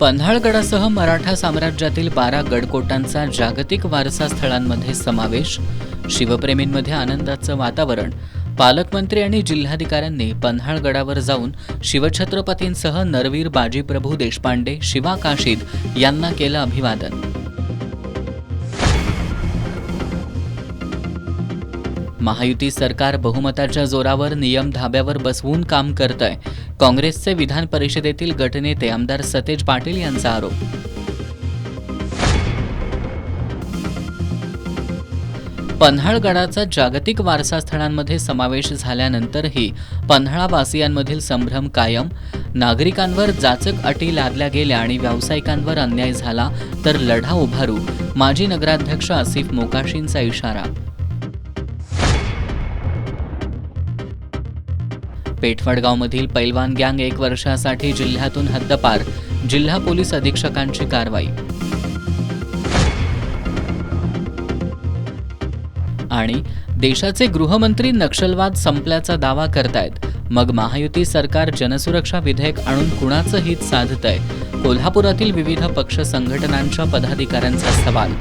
पन्हाळगडासह मराठा साम्राज्यातील 12 गडकोटांचा जागतिक वारसा स्थळांमध्ये समावेश. शिवप्रेमींमध्ये आनंदाचं वातावरण. पालकमंत्री आणि जिल्हाधिकाऱ्यांनी पन्हाळगडावर जाऊन शिवछत्रपतींसह नरवीर बाजीप्रभू देशपांडे, शिवा काशीद यांना केलं अभिवादन. महायुती सरकार बहुमताच्या जोरावर नियम धाब्यावर बसवून काम करतंय. काँग्रेसचे विधान परिषदेतील गटनेते आमदार सतेज पाटील यांचा आरोप. पन्हाळगडाचा जागतिक वारसा स्थळांमध्ये समावेश झाल्यानंतरही पन्हाळावासियांमधील संभ्रम कायम. नागरिकांवर जाचक अटी लादल्या गेल्या आणि व्यावसायिकांवर अन्याय झाला तर लढा उभारू. माजी नगराध्यक्ष आसिफ मोकाशींचा इशारा. पेठवडगावमधील पैलवान गँग 1 वर्षासाठी जिल्ह्यातून हद्दपार. जिल्हा पोलीस अधीक्षकांची कारवाई. आणि देशाचे गृहमंत्री नक्षलवाद संपल्याचा दावा करतायत, मग महायुती सरकार जनसुरक्षा विधेयक आणून कुणाचं हित साधतंय? कोल्हापुरातील विविध पक्ष संघटनांच्या पदाधिकाऱ्यांचा सवाल.